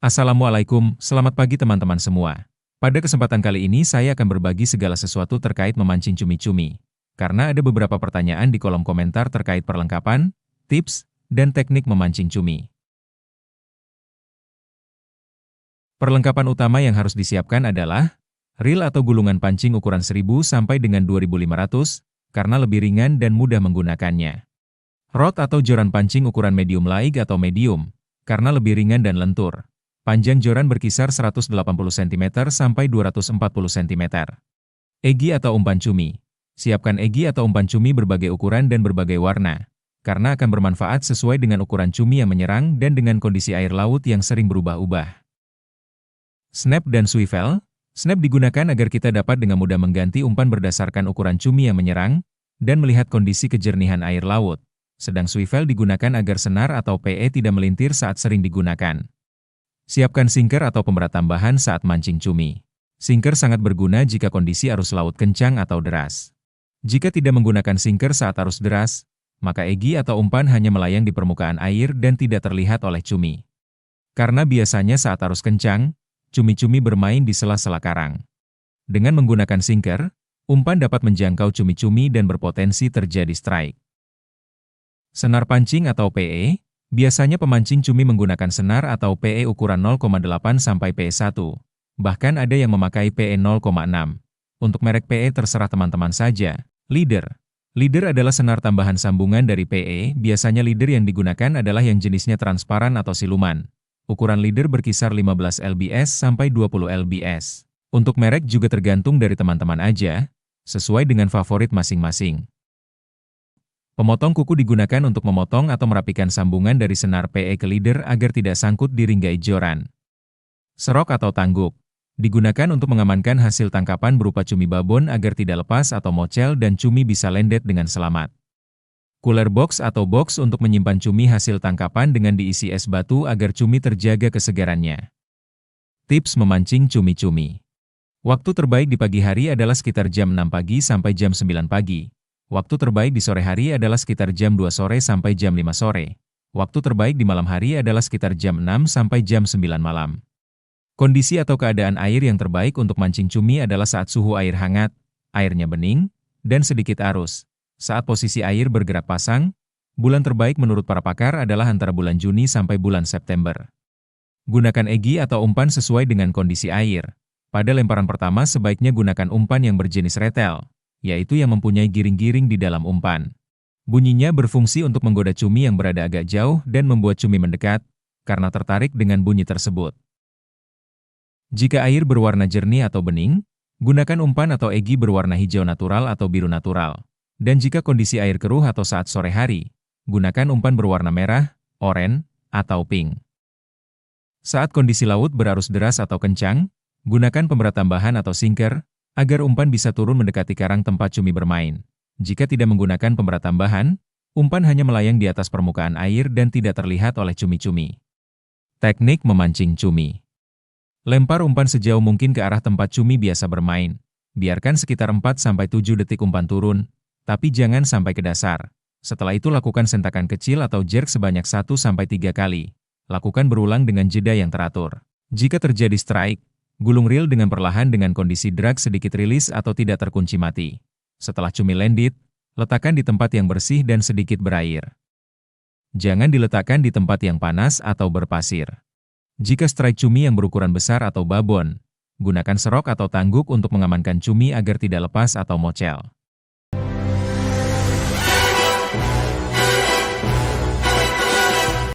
Assalamualaikum, selamat pagi teman-teman semua. Pada kesempatan kali ini saya akan berbagi segala sesuatu terkait memancing cumi-cumi. Karena ada beberapa pertanyaan di kolom komentar terkait perlengkapan, tips, dan teknik memancing cumi. Perlengkapan utama yang harus disiapkan adalah reel atau gulungan pancing ukuran 1000 sampai dengan 2500, karena lebih ringan dan mudah menggunakannya. Rod atau joran pancing ukuran medium laig atau medium, karena lebih ringan dan lentur. Panjang joran berkisar 180 cm sampai 240 cm. Egi atau umpan cumi. Siapkan egi atau umpan cumi berbagai ukuran dan berbagai warna, karena akan bermanfaat sesuai dengan ukuran cumi yang menyerang dan dengan kondisi air laut yang sering berubah-ubah. Snap dan swivel. Snap digunakan agar kita dapat dengan mudah mengganti umpan berdasarkan ukuran cumi yang menyerang dan melihat kondisi kejernihan air laut. Sedang swivel digunakan agar senar atau PE tidak melintir saat sering digunakan. Siapkan sinker atau pemberat tambahan saat mancing cumi. Sinker sangat berguna jika kondisi arus laut kencang atau deras. Jika tidak menggunakan sinker saat arus deras, maka egi atau umpan hanya melayang di permukaan air dan tidak terlihat oleh cumi. Karena biasanya saat arus kencang, cumi-cumi bermain di sela-sela karang. Dengan menggunakan sinker, umpan dapat menjangkau cumi-cumi dan berpotensi terjadi strike. Senar pancing atau PE, biasanya pemancing cumi menggunakan senar atau PE ukuran 0,8 sampai PE1. Bahkan ada yang memakai PE 0,6. Untuk merek PE terserah teman-teman saja. Leader. Leader adalah senar tambahan sambungan dari PE, biasanya leader yang digunakan adalah yang jenisnya transparan atau siluman. Ukuran leader berkisar 15 lbs sampai 20 lbs. Untuk merek juga tergantung dari teman-teman aja, sesuai dengan favorit masing-masing. Pemotong kuku digunakan untuk memotong atau merapikan sambungan dari senar PE ke leader agar tidak sangkut di ringgai joran. Serok atau tangguk digunakan untuk mengamankan hasil tangkapan berupa cumi babon agar tidak lepas atau mocel dan cumi bisa lendet dengan selamat. Cooler box atau box untuk menyimpan cumi hasil tangkapan dengan diisi es batu agar cumi terjaga kesegarannya. Tips memancing cumi-cumi. Waktu terbaik di pagi hari adalah sekitar jam 6 pagi sampai jam 9 pagi. Waktu terbaik di sore hari adalah sekitar jam 2 sore sampai jam 5 sore. Waktu terbaik di malam hari adalah sekitar jam 6 sampai jam 9 malam. Kondisi atau keadaan air yang terbaik untuk mancing cumi adalah saat suhu air hangat, airnya bening, dan sedikit arus. Saat posisi air bergerak pasang, bulan terbaik menurut para pakar adalah antara bulan Juni sampai bulan September. Gunakan egi atau umpan sesuai dengan kondisi air. Pada lemparan pertama sebaiknya gunakan umpan yang berjenis retel, yaitu yang mempunyai giring-giring di dalam umpan. Bunyinya berfungsi untuk menggoda cumi yang berada agak jauh dan membuat cumi mendekat, karena tertarik dengan bunyi tersebut. Jika air berwarna jernih atau bening, gunakan umpan atau egi berwarna hijau natural atau biru natural. Dan jika kondisi air keruh atau saat sore hari, gunakan umpan berwarna merah, oranye, atau pink. Saat kondisi laut berarus deras atau kencang, gunakan pemberat tambahan atau sinker, agar umpan bisa turun mendekati karang tempat cumi bermain. Jika tidak menggunakan pemberat tambahan, umpan hanya melayang di atas permukaan air dan tidak terlihat oleh cumi-cumi. Teknik memancing cumi. Lempar umpan sejauh mungkin ke arah tempat cumi biasa bermain. Biarkan sekitar 4-7 detik umpan turun, tapi jangan sampai ke dasar. Setelah itu lakukan sentakan kecil atau jerk sebanyak 1-3 kali. Lakukan berulang dengan jeda yang teratur. Jika terjadi strike, gulung reel dengan perlahan dengan kondisi drag sedikit rilis atau tidak terkunci mati. Setelah cumi landed, letakkan di tempat yang bersih dan sedikit berair. Jangan diletakkan di tempat yang panas atau berpasir. Jika strike cumi yang berukuran besar atau babon, gunakan serok atau tangguk untuk mengamankan cumi agar tidak lepas atau mocel.